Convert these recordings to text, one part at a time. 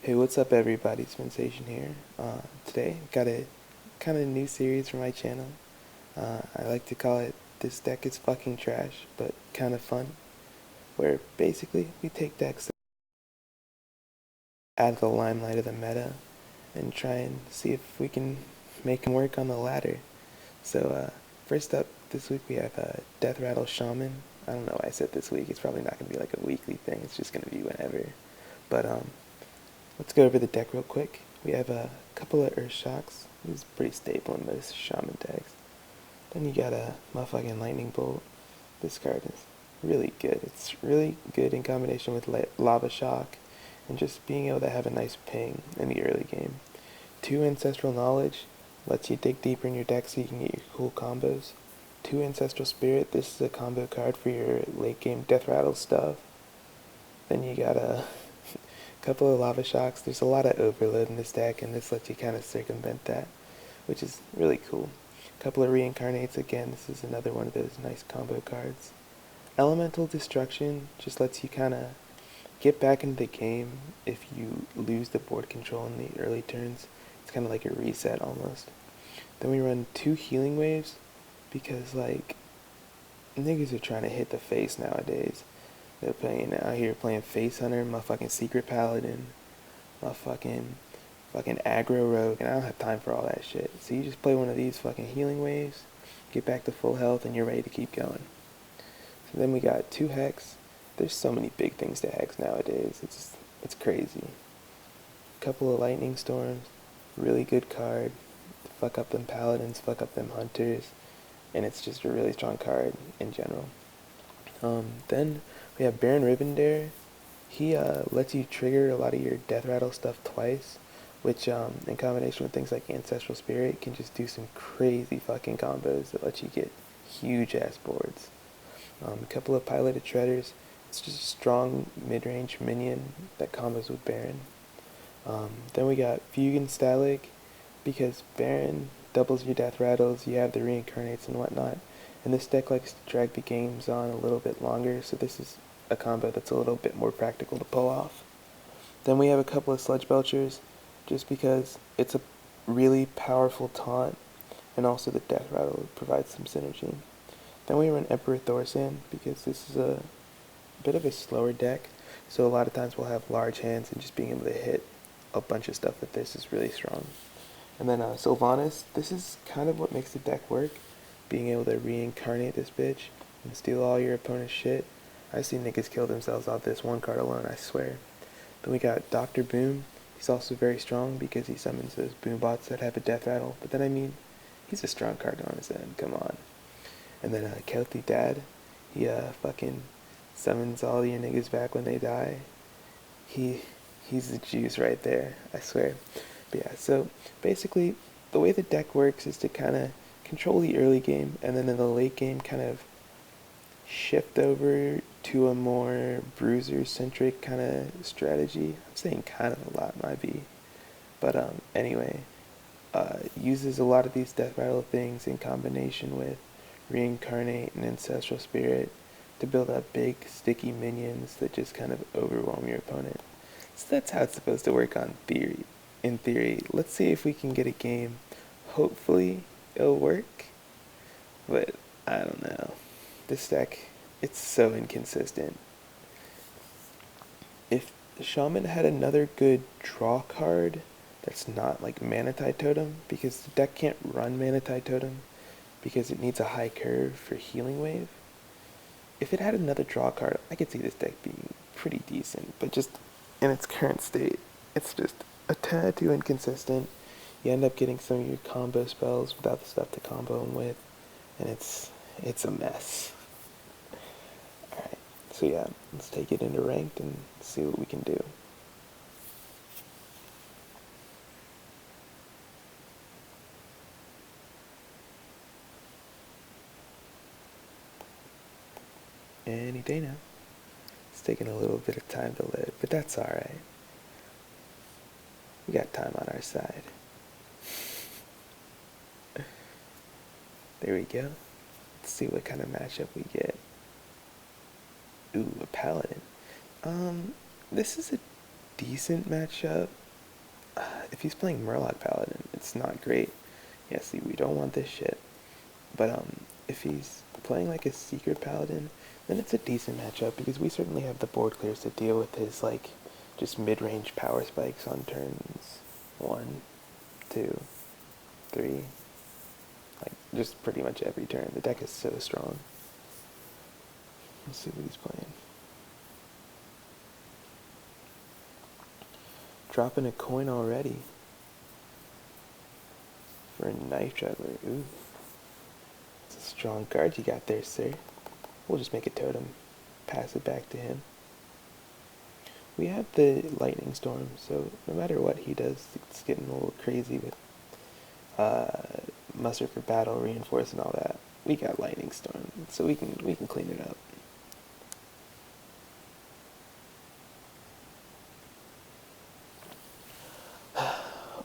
Hey, what's up, everybody? Sensation here. Today, got a kind of new series for my channel. I like to call it "This Deck is Fucking Trash," but kind of fun. Where basically we take decks out of the limelight of the meta and try and see if we can make them work on the ladder. So, first up this week we have Death Rattle Shaman. I don't know why I said this week. It's probably not gonna be like a weekly thing. It's just gonna be whenever. But let's go over the deck real quick. We have a couple of Earth Shocks. This is pretty staple in most Shaman decks. Then you got a motherfucking Lightning Bolt. This card is really good. It's really good in combination with Lava Shock and just being able to have a nice ping in the early game. 2 Ancestral Knowledge lets you dig deeper in your deck so you can get your cool combos. 2 Ancestral Spirit, this is a combo card for your late game Death Rattle stuff. Then you got a couple of Lava Shocks. There's a lot of overload in this deck, and this lets you kind of circumvent that, which is really cool. Couple of Reincarnates, again, this is another one of those nice combo cards. Elemental Destruction just lets you kind of get back into the game if you lose the board control in the early turns. It's kind of like a reset almost. Then we run 2 Healing Waves because, like, niggas are trying to hit the face nowadays. They're playing out here playing Face Hunter, my fucking Secret Paladin, my fucking aggro rogue, and I don't have time for all that shit. So you just play one of these fucking healing waves, get back to full health, and you're ready to keep going. So then we got 2 Hex. There's so many big things to Hex nowadays. It's crazy. Couple of Lightning Storms, really good card. Fuck up them paladins, fuck up them hunters, and it's just a really strong card in general. Then we have Baron Rivendare. He lets you trigger a lot of your Death Rattle stuff twice, which in combination with things like Ancestral Spirit can just do some crazy fucking combos that let you get huge ass boards. A couple of Piloted Treaders. It's just a strong mid-range minion that combos with Baron. Then we got Fugue Stalag, because Baron doubles your Death Rattles, you have the Reincarnates and whatnot, and this deck likes to drag the games on a little bit longer, so this is a combo that's a little bit more practical to pull off. Then we have a couple of Sludge Belchers, just because it's a really powerful taunt, and also the Death Rattle provides some synergy. Then we run Emperor Thorsan, because this is a bit of a slower deck, so a lot of times we'll have large hands, and just being able to hit a bunch of stuff with this is really strong. And then Sylvanas, this is kind of what makes the deck work, being able to reincarnate this bitch and steal all your opponent's shit. I've seen niggas kill themselves off this one card alone, I swear. Then we got Dr. Boom. He's also very strong because he summons those boom bots that have a death rattle. But then, I mean, he's a strong card on his end, come on. And then Kelty Dad, he fucking summons all your niggas back when they die. He's the juice right there, I swear. But yeah, so basically, the way the deck works is to kind of control the early game, and then in the late game, kind of shift over to a more bruiser-centric kind of strategy. I'm saying kind of a lot, might be. But anyway, uses a lot of these Death Rattle things in combination with Reincarnate and Ancestral Spirit to build up big, sticky minions that just kind of overwhelm your opponent. So that's how it's supposed to work on theory. In theory, let's see if we can get a game. Hopefully, it'll work. But I don't know. This deck, it's so inconsistent. If the Shaman had another good draw card that's not like Manatide Totem, because the deck can't run Manatide Totem because it needs a high curve for Healing Wave. If it had another draw card, I could see this deck being pretty decent, but just in its current state, it's just a tad too inconsistent. You end up getting some of your combo spells without the stuff to combo them with, and it's a mess. Alright, so yeah, let's take it into ranked and see what we can do. Any day now. It's taking a little bit of time to load, but that's alright. We got time on our side. There we go. Let's see what kind of matchup we get. Ooh, a paladin. This is a decent matchup. If he's playing Murloc Paladin, it's not great. Yeah, see, we don't want this shit. But if he's playing like a Secret Paladin, then it's a decent matchup because we certainly have the board clears to deal with his like just mid-range power spikes on turns 1, 2, 3, like just pretty much every turn. The deck is so strong. Let's see what he's playing. Dropping a coin already for a Knife Juggler. Ooh, it's a strong card you got there, sir. We'll just make a totem, pass it back to him. We have the Lightning Storm, so no matter what he does, it's getting a little crazy with muster for battle, reinforce, and all that. We got Lightning Storm, so we can clean it up.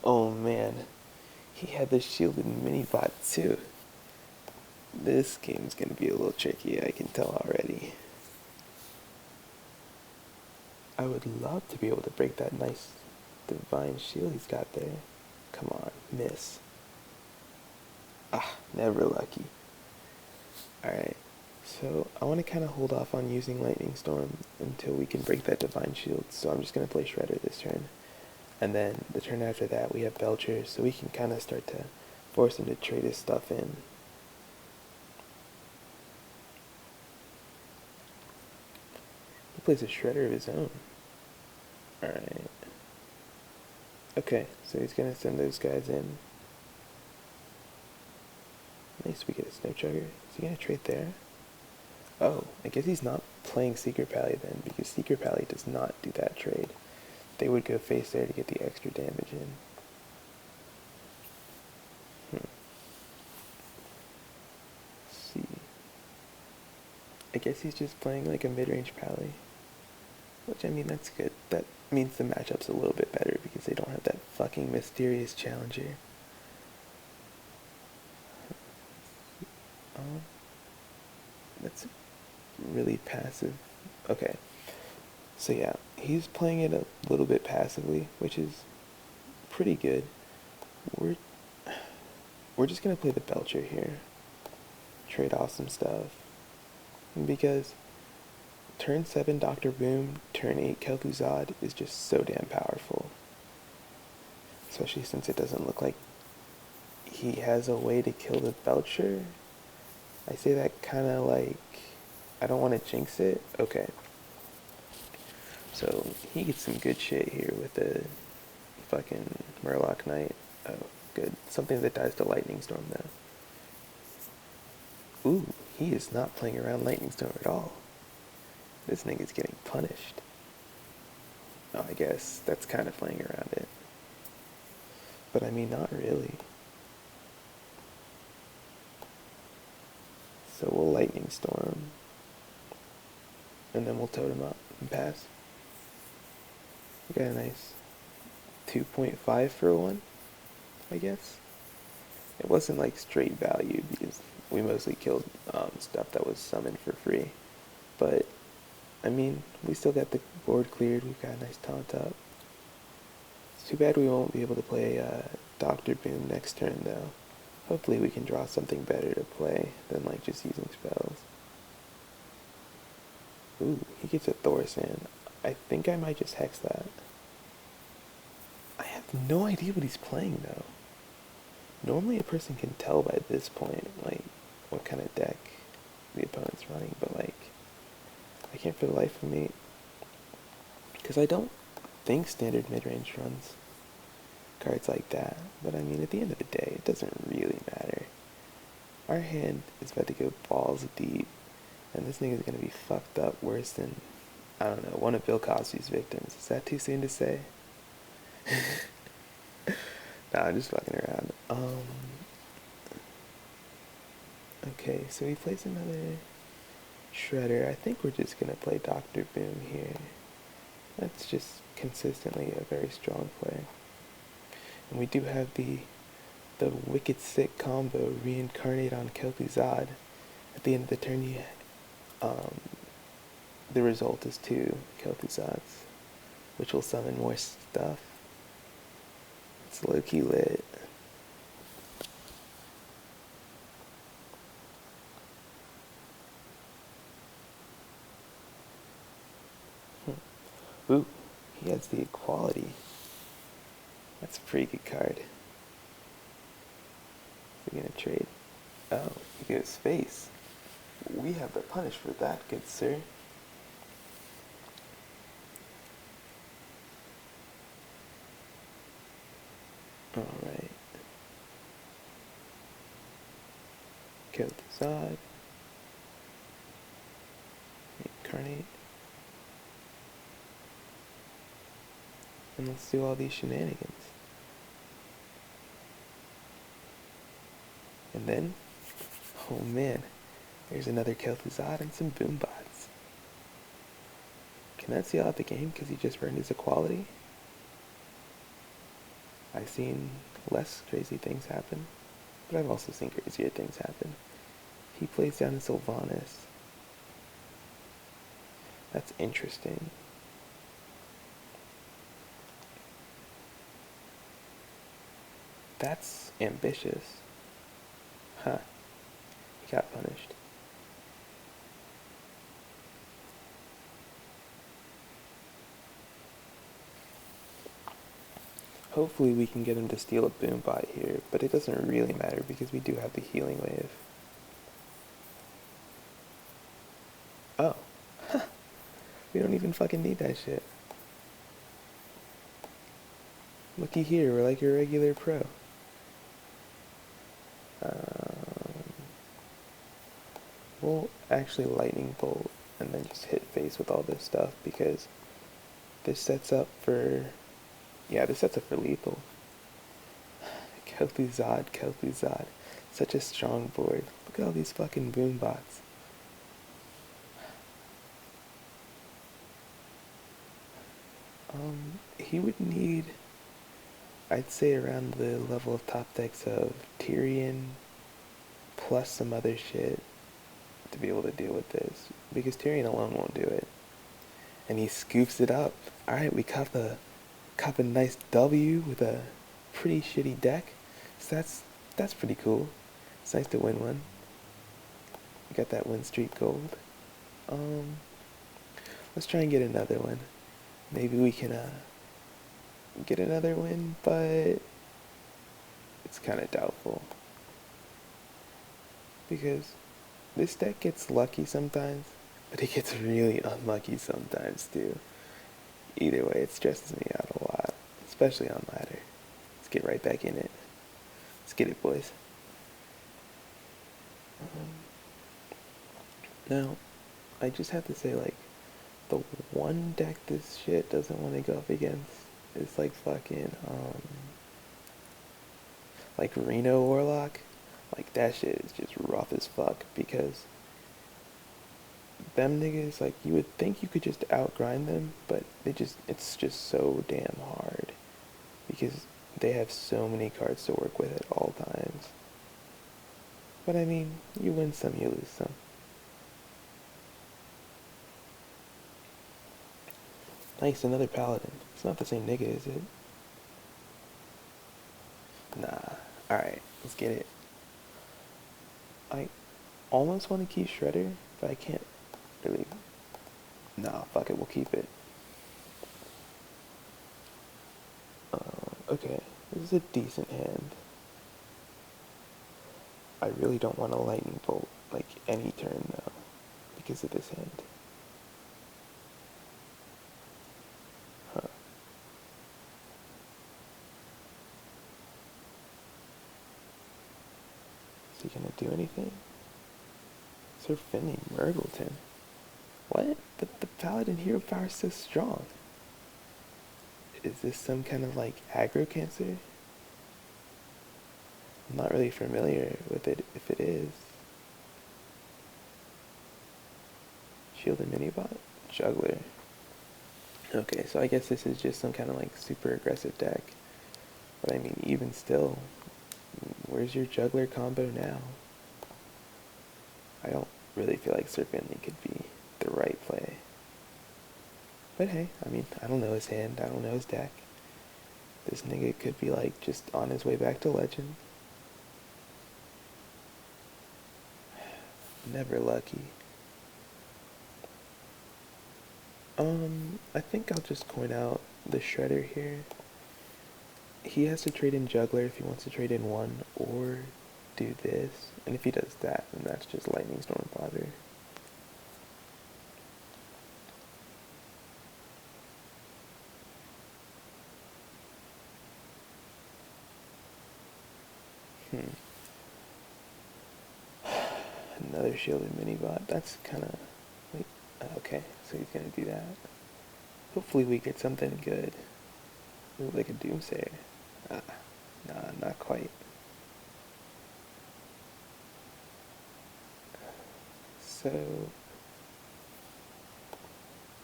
Oh man, he had the shielded mini bot too. This game's gonna be a little tricky, I can tell already. I would love to be able to break that nice divine shield he's got there. Come on, miss. Ah, never lucky. Alright, so I want to kind of hold off on using Lightning Storm until we can break that divine shield, so I'm just going to play Shredder this turn. And then the turn after that we have Belcher, so we can kind of start to force him to trade his stuff in. He plays a Shredder of his own. Alright. Okay, so he's going to send those guys in. Nice, we get a Snow Chugger. Is he going to trade there? Oh, I guess he's not playing Secret Pally then, because Secret Pally does not do that trade. They would go face there to get the extra damage in. Let's see. I guess he's just playing like a mid-range Pally. Which, I mean, that's good. That means the matchup's a little bit better because they don't have that fucking mysterious challenger. That's really passive. Okay. So yeah, he's playing it a little bit passively, which is pretty good. We're just gonna play the Belcher here. Trade off some stuff. Because turn 7 Dr. Boom, turn 8 Kel'Thuzad is just so damn powerful. Especially since it doesn't look like he has a way to kill the Belcher. I say that kind of like, I don't want to jinx it. Okay. So he gets some good shit here with the fucking Murloc Knight. Oh, good. Something that dies to Lightning Storm though. Ooh, he is not playing around Lightning Storm at all. This nigga's getting punished. Oh, I guess that's kind of playing around it. But I mean, not really. So we'll Lightning Storm. And then we'll Totem up and pass. We got a nice 2.5 for 1, I guess. It wasn't like straight value because we mostly killed stuff that was summoned for free. But, I mean, we still got the board cleared. We've got a nice taunt up. It's too bad we won't be able to play Dr. Boom next turn though. Hopefully we can draw something better to play than like just using spells. Ooh, he gets a Thorsan. I think I might just hex that. I have no idea what he's playing though. Normally a person can tell by this point, like, what kind of deck the opponent's running, but like, I can't for the life of me, because I don't think standard mid-range runs cards like that, but I mean, at the end of the day, it doesn't really matter. Our hand is about to go balls deep, and this nigga's gonna be fucked up worse than, I don't know, one of Bill Cosby's victims. Is that too soon to say? Nah, I'm just fucking around. Okay, so he plays another Shredder. I think we're just gonna play Dr. Boom here. That's just consistently a very strong play. And we do have the wicked sick combo reincarnate on Kel'Thuzad. At the end of the turn, the result is 2 Kel'Thuzads. which will summon more stuff. It's low-key lit. Ooh, he has the equality. That's a pretty good card. We're gonna trade. Oh, he goes face. We have the punish for that, good sir. Alright. Kill the Zod. Incarnate. And let's do all these shenanigans. And then, oh man, there's another Kel'Thuzad and some Boombots. Can that seal out the game because he just burned his equality? I've seen less crazy things happen, but I've also seen crazier things happen. He plays down in Sylvanas. That's interesting. That's ambitious. Huh. He got punished. Hopefully we can get him to steal a Boombot here, but it doesn't really matter because we do have the healing wave. Oh. We don't even fucking need that shit. Looky here, we're like a regular pro. We'll actually lightning bolt and then just hit face with all this stuff because this sets up for, yeah, this sets up for lethal. Kel'Thuzad, Kel'Thuzad. Such a strong board. Look at all these fucking Boombots. He would need, I'd say, around the level of top decks of Tyrion plus some other shit to be able to deal with this, because Tyrion alone won't do it. And he scoops it up. Alright, we cop a nice W with a pretty shitty deck. So that's pretty cool. It's nice to win one. We got that win streak gold. Let's try and get another one. Maybe we can get another win, but it's kind of doubtful. Because this deck gets lucky sometimes, but it gets really unlucky sometimes too. Either way, it stresses me out a lot, especially on ladder. Let's get right back in it. Let's get it, boys. Now, I just have to say, like, the one deck this shit doesn't want to go up against is like fucking, like Reno Warlock. Like, that shit is just rough as fuck because them niggas, like, you would think you could just outgrind them, but it's just so damn hard because they have so many cards to work with at all times. But I mean, you win some, you lose some. Nice, another paladin. It's not the same nigga, is it? Nah. Alright, let's get it. I almost want to keep Shredder, but I can't really. Nah, fuck it, we'll keep it. Okay, this is a decent hand. I really don't want a lightning bolt, like, any turn, though, because of this hand. Huh. Is he gonna do anything? Sir Finley Murgleton. What? But the paladin hero power is so strong. Is this some kind of, like, aggro cancer? I'm not really familiar with it if it is. Shield and Minibot? Juggler. Okay, so I guess this is just some kind of, like, super aggressive deck. But I mean, even still, where's your Juggler combo now? I don't really feel like Sir Finley could be the right play. But hey, I mean, I don't know his hand, I don't know his deck. This nigga could be like just on his way back to legend. Never lucky. I think I'll just coin out the Shredder here. He has to trade in Juggler if he wants to trade in one, or do this. And if he does that, then that's just Lightning Storm Father. Hmm. Another shielded mini bot. That's kind of. Wait. Okay, so he's gonna do that. Hopefully we get something good. Ooh, like a Doomsayer. Ah, nah, not quite. So.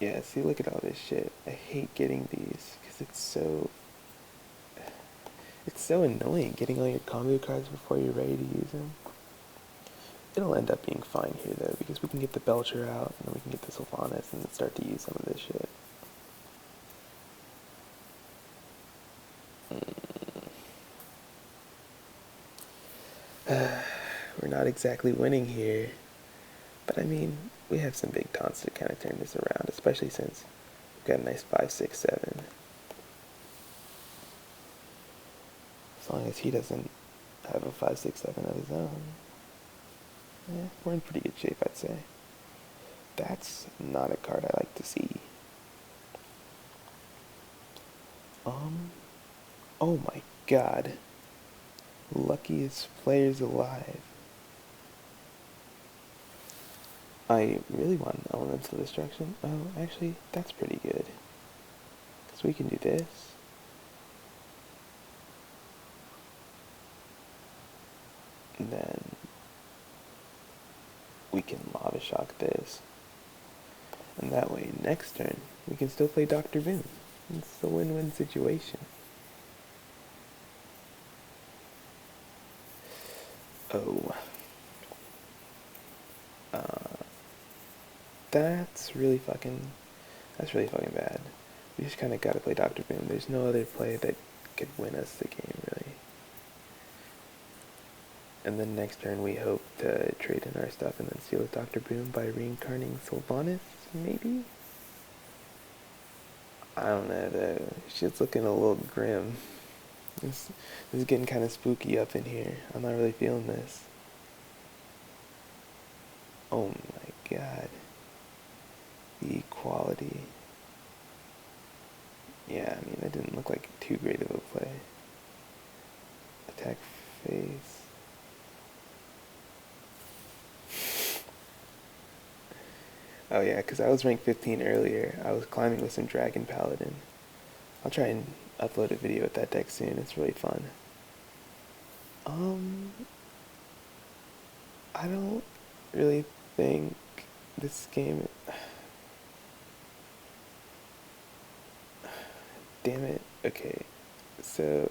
Yeah, see, look at all this shit. I hate getting these because it's so. It's so annoying getting all your combo cards before you're ready to use them. It'll end up being fine here though, because we can get the Belcher out, and then we can get the Sylvanas and start to use some of this shit. We're not exactly winning here, but I mean, we have some big taunts to kind of turn this around, especially since we've got a nice 5, 6, 7. As long as he doesn't have a 5, 6, 7 of his own, yeah, we're in pretty good shape, I'd say. That's not a card I like to see. Oh my god. Luckiest players alive. I really want Elemental Destruction. Oh, actually, that's pretty good. Because we can do this. And then we can Lava Shock this. And that way, next turn, we can still play Dr. Boom. It's a win-win situation. Oh. That's really fucking bad. We just kind of gotta play Dr. Boom. There's no other play that could win us the game, really. And then next turn we hope to trade in our stuff and then seal with Dr. Boom by reincarnating Sylvanas, maybe? I don't know though. Shit's looking a little grim. This is getting kind of spooky up in here. I'm not really feeling this. Oh my god. The equality. Yeah, I mean, that didn't look like too great of a play. Attack face. Oh yeah, because I was ranked 15 earlier. I was climbing with some Dragon Paladin. I'll try and upload a video with that deck soon. It's really fun. I don't really think this game... Damn it. Okay. So,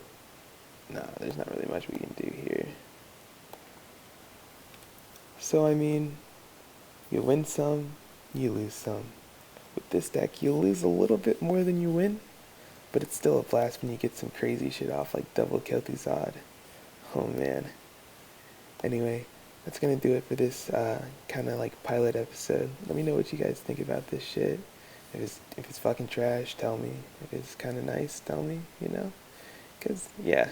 nah, there's not really much we can do here. So, I mean, you win some, you lose some. With this deck, you lose a little bit more than you win, but it's still a blast when you get some crazy shit off like double Kel'Thuzad. Oh man. Anyway, that's gonna do it for this kind of like pilot episode. Let me know what you guys think about this shit. If it's fucking trash, tell me. If it's kind of nice, tell me, you know? Because, yeah,